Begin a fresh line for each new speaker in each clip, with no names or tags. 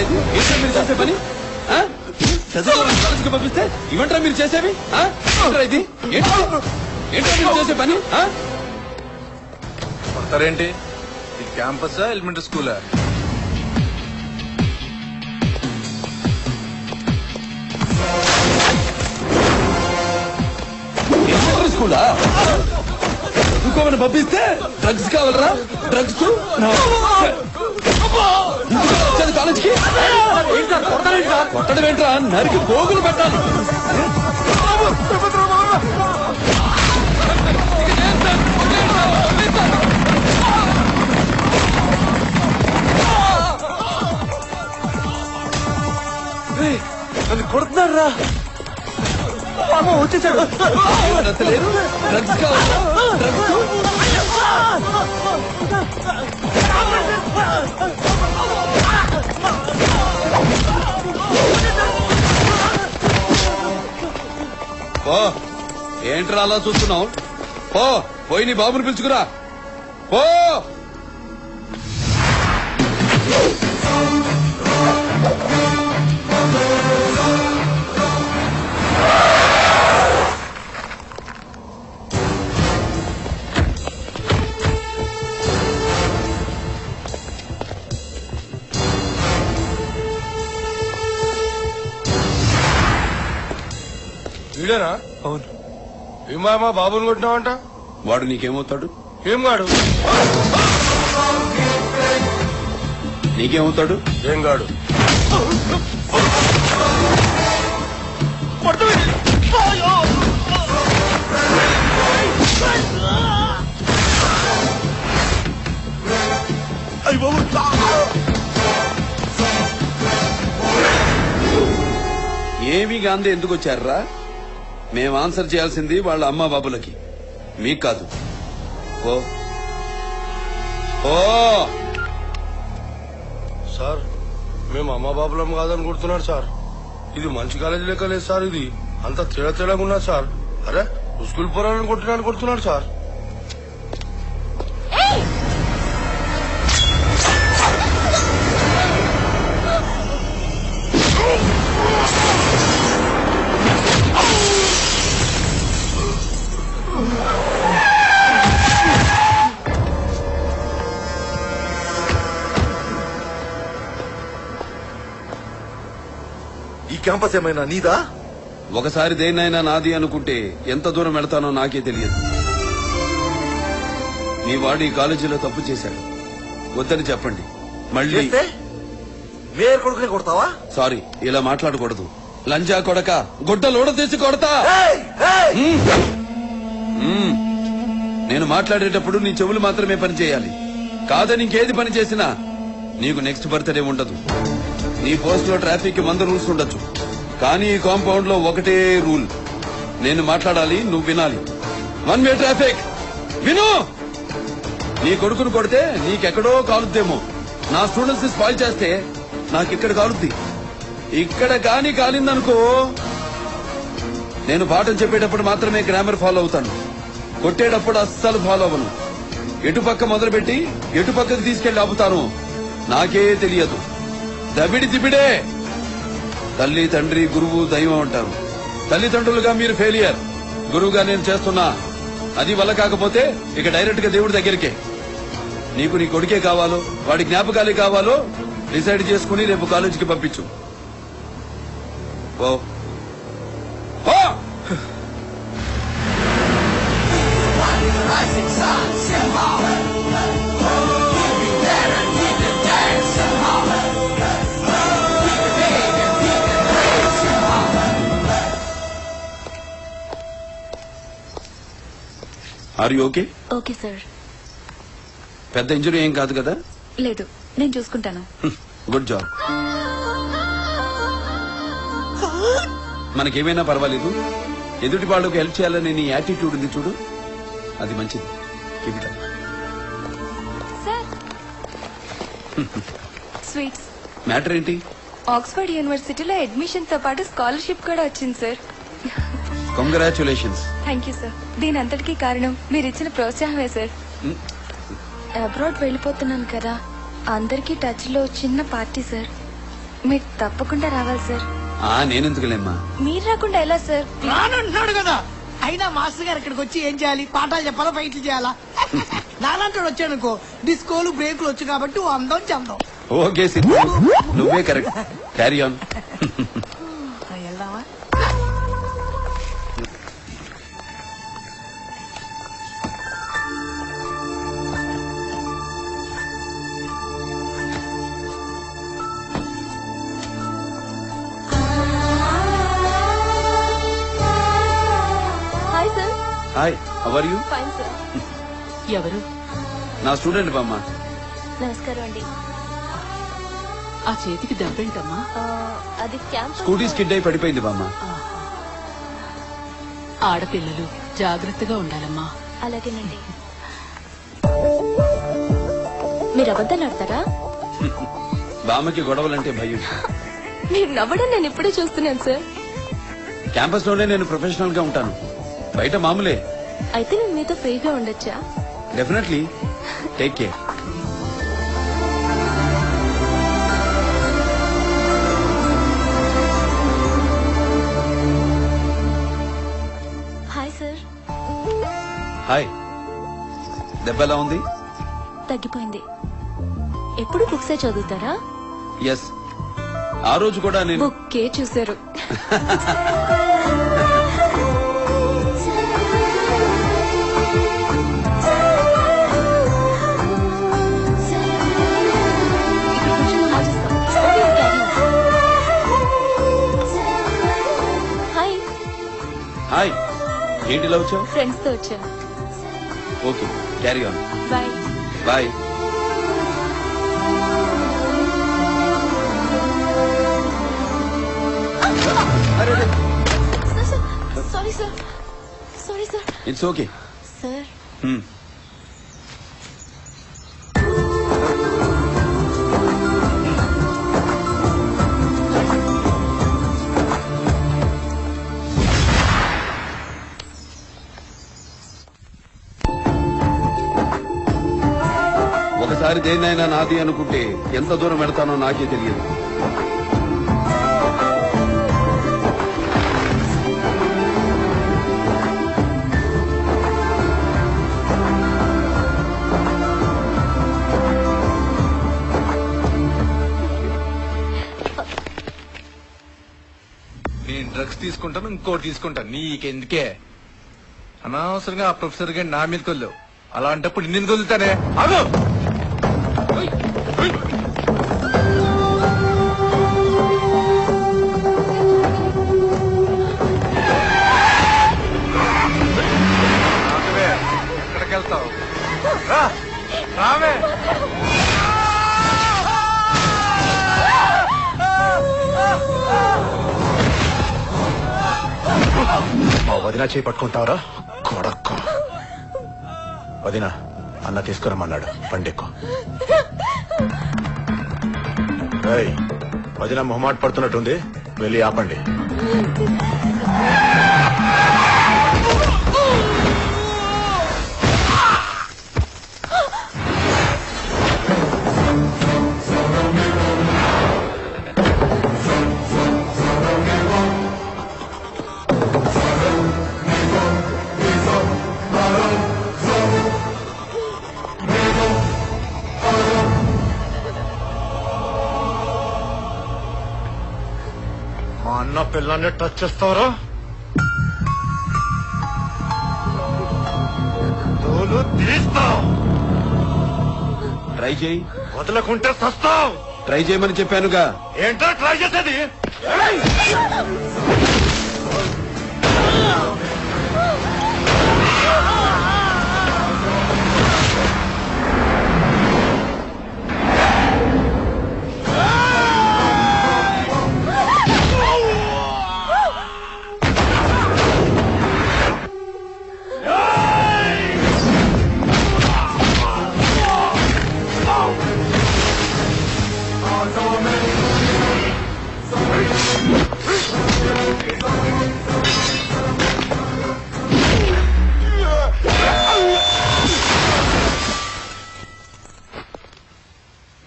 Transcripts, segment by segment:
ఇది ఏంటో మీరు చేసే పని? చదువుకోవాలని కాలేజీకి పంపిస్తే ఇవంటారా మీరు చేసేవి? ఇది ఏంటో మీరు చేసే పని?
కొడతారేంటి? ఇది క్యాంపసా ఎలిమెంటరీ స్కూలా?
స్కూలా చదువుకోమని పంపిస్తే డ్రగ్స్ కావాలరా? డ్రగ్స్ కాలేజ్కి కొట్టడం ఏంట్రా? నరికి పోగులు పెట్టాలి.
నన్ను కొడుతున్నారా? వచ్చేసాడు.
లేదు డ్రగ్స్ కావాలా? డ్రగ్స్ పో. ఏంట్రా అలా చూస్తున్నావు? పోయి నీ బాబుని పిలుచుకురా. పో.
వీడేనా?
అవును.
ఏమా బాబుని కొట్టినావంట?
వాడు నీకేమవుతాడు?
ఏం గాడు?
నీకేమవుతాడు?
ఏం గాడు?
ఏమీ గాంధీ ఎందుకు వచ్చారా? మేము ఆన్సర్ చేయాల్సింది వాళ్ళ అమ్మా బాబులకి, మీకు కాదు.
సార్ మేము అమ్మ బాబులం కాదని కొడుతున్నాడు సార్. ఇది మంచి కాలేజీ లెక్క లేదు సార్. ఇది అంత తేడాగా ఉన్నది సార్. అరే స్కూల్ పోరాలని కొడుతున్నాడు సార్.
ఈ క్యాంపస్ ఏమైనా నీదా?
ఒకసారి దేన్నైనా నాది అనుకుంటే ఎంత దూరం వెళతానో నాకే తెలియదు. మీ వాడు ఈ కాలేజీలో తప్పు చేశాడు, వద్దని చెప్పండి. మళ్ళీ
మేయర్ కొడుకుని కొడతావా?
సారీ, ఇలా మాట్లాడకూడదు. లంజా కొడక, గుడ్డ లోడ తెచ్చి కొడతా. నేను మాట్లాడేటప్పుడు నీ చెవులు మాత్రమే పని చేయాలి. కాదని ఇంకేది పని చేసినా నీకు నెక్స్ట్ బర్త్డే ఉండదు. నీ పోస్ట్ లో ట్రాఫిక్ 100 రూల్స్ ఉండొచ్చు, కానీ ఈ కాంపౌండ్ లో ఒకటే రూల్. నేను మాట్లాడాలి, నువ్వు వినాలి. 1 వే ట్రాఫిక్. విను. నీ కొడుకును కొడితే నీకెక్కడో కాలుద్దేమో. నా స్టూడెంట్స్ ని స్పాయిల్ చేస్తే నాకిక్కడ కాలుద్ది. ఇక్కడ కానీ కాలిందనుకో, నేను పాఠం చెప్పేటప్పుడు మాత్రమే గ్రామర్ ఫాలో అవుతాను. కొట్టేటప్పుడు అస్సలు ఫాలో అవ్వను. ఎటుపక్క మొదలుపెట్టి ఎటుపక్కకు తీసుకెళ్లి ఆపుతాను నాకే తెలియదు. దబిడి దిబిడే. తల్లి, తండ్రి, గురువు, దైవం అంటారు. తల్లిదండ్రులుగా మీరు ఫెయిలియర్, గురువుగా నేను చేస్తున్నా. అది వల్ల కాకపోతే ఇక డైరెక్ట్ గా దేవుడి దగ్గరికే. నీకు నీ కొడుకే కావాలో, వాడి జ్ఞాపకాలే కావాలో డిసైడ్ చేసుకుని రేపు కాలేజీకి పంపించు. Oh are you okay?
Okay sir.
పెద్ద ఇంజరీ ఏం కాదు కదా?
లేదు, నేను చూసుకుంటాను.
Good job. మనకేమైనా పర్వాలేదు. ఎదుటి వాళ్ళకు హెల్ప్ చేయాలని నీ యాటిట్యూడ్ ఉంది చూడు, అది మంచిది. Keep it up.
Sweets.
Matter ఏంటి?
ఆక్స్ఫర్డ్ యూనివర్సిటీలో అడ్మిషన్ తో పాటు స్కాలర్షిప్ కూడా వచ్చింది sir.
Congratulations.
Thank you sir. దీని అంతటికీ కారణం మీరు ఇచ్చిన ప్రోత్సాహమే సార్. అబ్రాడ్ వెళ్ళిపోతున్నాను కదా, అందరికీ టచ్ లో చిన్న పార్టీ సార్. మీరు తప్పకుండా రావాలి సార్.
నేనెందుకులేమ్మా.
మీరు రాకుండా ఎలా సార్?
రానంటున్నాడు కదా. అయినా మాస్టర్ గారు ఇక్కడికి వచ్చి ఏం చేయాలి? పాఠాలు చెప్పాలా, ఫైట్లు చేయాలా? నాలంటాడు వచ్చానుకో, డిస్కోలు బ్రేకులు వచ్చు కాబట్టి ఓ అందం చందం.
ఓకే సిద్ధు, నువ్వే కరెక్ట్. Carry on.
వెళ్దామా?
Hi sir.
Hi, how are you?
Fine sir.
ఎవరు?
నా స్టూడెంట్ బామ్మ.
నమస్కారం అండి.
ఆ చేతికి దెబ్బేంటమ్మా?
అది క్యాంప్.
స్కూటీ స్కిడ్ అయి పడిపోయింది బామ్మ.
ఆడపిల్లలు జాగ్రత్తగా ఉండాలమ్మా.
అలాగేనండి. మీరు అబద్ధాలు ఆడతారా?
బామ్మకి గొడవలంటే భయం.
మీరు నవ్వడం నేను ఇప్పుడే చూస్తున్నాను సార్.
క్యాంపస్ లోనే నేను ప్రొఫెషనల్ గా ఉంటాను, బయట మామూలే.
అయితే నేను మీతో ఫ్రీగా ఉండొచ్చా?
Definitely. Take care.
Hi sir.
Hi. దెబ్బ ఎలా ఉంది?
తగ్గిపోయింది. ఎప్పుడు బుక్సే చదువుతారా?
ఎస్, ఆ రోజు కూడా నేను
బుక్కే చూసారు. హాయ్.
హాయ్. ఏంటిలా వచ్చావు?
ఫ్రెండ్స్ తో వచ్చాను.
Okay, carry on.
Bye.
Bye.
Sorry sir. Sorry sir.
It's okay.
Sir,
ఒకసారి దేన్నైనా నాది అనుకుంటే ఎంత దూరం వెళ్తానో నాకే తెలియదు.
నేను డ్రగ్స్ తీసుకుంటాను, ఇంకోటి తీసుకుంటాను. నీకెందుకే? అనవసరంగా ఆ ప్రొఫెసర్ గారి నా మీద కొల్లు. అలాంటప్పుడు నిన్ను కొలుతానే. అదో ఎక్కడికి వెళ్తావు? రావే.
మా వదిన చేయి పట్టుకుంటావరా కొడక్క? వదిన, అన్న తీసుకురమ్మన్నాడు, పండెక్కు. వదిన మొహమాట పడుతున్నట్టుంది, వెళ్ళి ఆపండి. మా అన్న పిల్లల్ని టచ్ చేస్తావరా? తోలు తీస్తావు.
ట్రై చేయి.
వదలకుంటే సస్తావు.
ట్రై చేయమని చెప్పానుగా.
ఏంటో ట్రై చేసేది?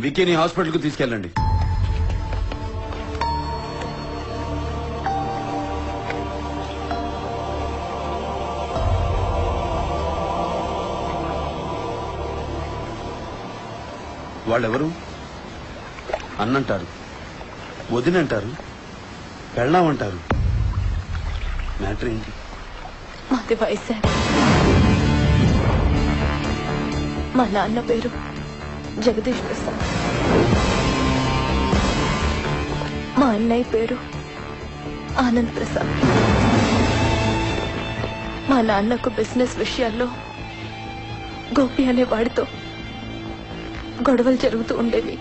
విక్కీని హాస్పిటల్ కు తీసుకెళ్ళండి. వాళ్ళెవరు? అన్నంటారు, వదినంటారు, పెళ్ళామంటారు. మ్యాటర్ ఏంటి?
మాది వైజాగ్. మా నాన్న పేరు జగదీష్ ప్రసాద్. మా అన్నయ్య పేరు ఆనంద్ ప్రసాద్. మా నాన్నకు బిజినెస్ విషయాల్లో గోపి అనే వాడితో గొడవలు జరుగుతూ ఉండేవి.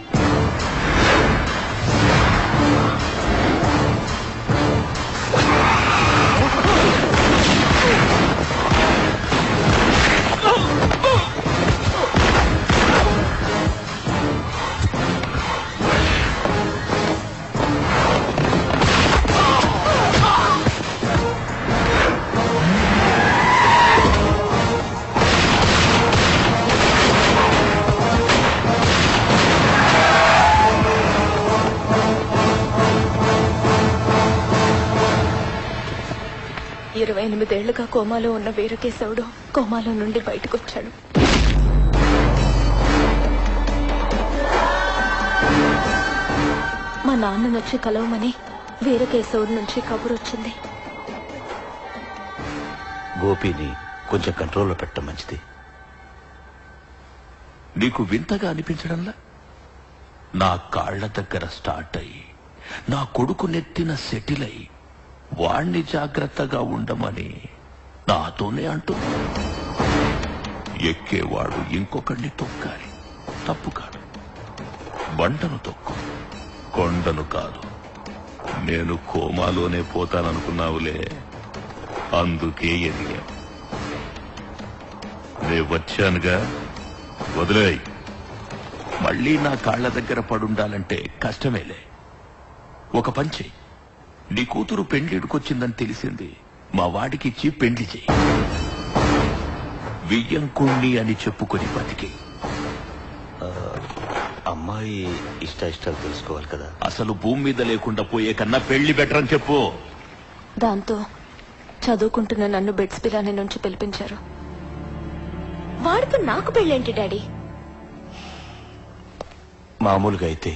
ఇరవై 28 ఏళ్లుగా కోమాలో ఉన్న వీరకేశవుడు కోమాలో నుండి బయటకొచ్చాడు. మా నాన్ననొచ్చి కలవమని వీరకేశవుడి నుంచి కబురొచ్చింది.
గోపిని కొంచెం కంట్రోల్లో పెట్టడం మంచిది. నీకు వింతగా అనిపించడంలా? నా కాళ్ల దగ్గర స్టార్ట్ అయ్యి నా కొడుకు నెత్తిన సెటిల్ అయ్యి వాణ్ణి జాగ్రత్తగా ఉండమని నాతోనే అంటూ ఎక్కేవాడు ఇంకొకడిని తొక్కాలి. తప్పు కాదు. బండను తొక్కు, కొండను కాదు. నేను కోమాలోనే పోతాననుకున్నావులే, అందుకే ఎదిగా. నే వచ్చానుగా, వదిలేయ్. మళ్ళీ నా కాళ్ల దగ్గర పడుండాలంటే కష్టమేలే. ఒక పంచే, నీ కూతురు పెండ్లిడుకొచ్చిందని తెలిసింది, మా వాడికిచ్చి పెండ్లి చెయ్యి. వియ్యంకుణ్ణి అని చెప్పుకొని బతికి. అమ్మాయి ఇష్టాలు తెలుసుకోవాలి కదా. అసలు భూమి మీద లేకుండా పోయే కన్నా పెళ్లి బెటర్ అని చెప్పు.
దాంతో చదువుకుంటున్న నన్ను బెడ్స్ పిరాని నుంచి పిలిపించారు. వాడితో నాకు పెళ్ళేంటి డాడీ?
మామూలుగా అయితే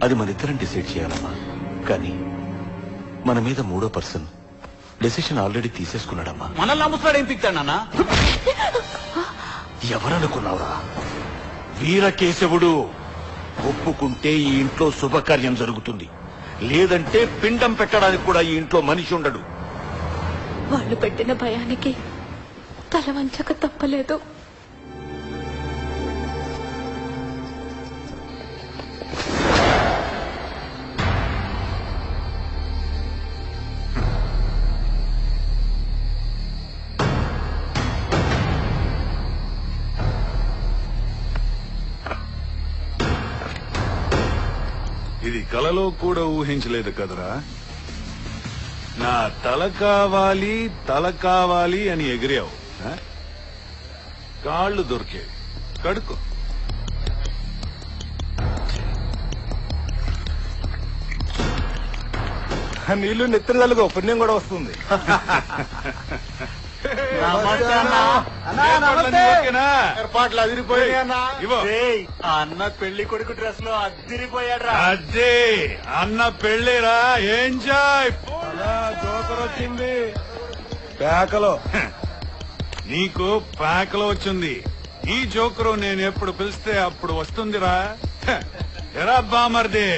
అది మన ఇద్దరం డిసైడ్ చేయాలమ్మా. కానీ మన మీద మూడో పర్సన్ డెసిషన్ ఆల్రెడీ తీసేసుకున్నాడమ్మా.
మనల్ని అమ్ముతాడు ఏం పిక్తాడన్నా?
ఎవరనుకున్నావురా? వీరకేశవుడు. ఒప్పుకుంటే ఈ ఇంట్లో శుభకార్యం జరుగుతుంది, లేదంటే పిండం పెట్టడానికి కూడా ఈ ఇంట్లో మనిషి ఉండడు.
వాళ్ళు పెట్టిన భయానికి తల వంచక తప్పలేదు.
ఇది కలలో కూడా ఊహించలేదు కదరా. నా తల కావాలి అని ఎగిరావు. కాళ్ళు దొరికేవి, కడుకో.
నీళ్లు నెత్తినలుగా పుణ్యం కూడా వస్తుంది.
ఏర్పాట్లు అదిరిపోయి
అన్న పెళ్లి కొడుకు డ్రెస్ లో అదిరిపోయాడు.
అదే అన్న పెళ్ళిరా, ఎంజాయ్. జోకర్ వచ్చింది పేకలో. నీకు పేకలో వచ్చింది. ఈ జోకరు నేను ఎప్పుడు పిలిస్తే అప్పుడు వస్తుందిరా. ఎరా బామర్ది.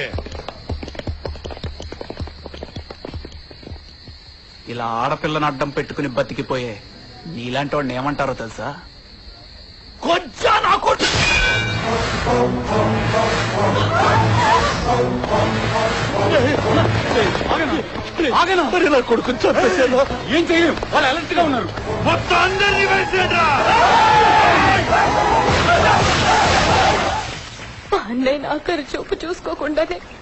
ఇలా ఆడపిల్లని అడ్డం పెట్టుకుని బతికిపోయే నీలాంటి వాడిని ఏమంటారో తెలుసా? కొంచెం నా కొట్టు.
నా కొడుకు చంపేశాను.
ఏం చేయలేం, వాళ్ళు అలర్ట్ గా ఉన్నారు.
మొత్తం అందరినీ వేసేట్రా.
మా అన్నయ్య నా కరు చూపు చూసుకోకుండానే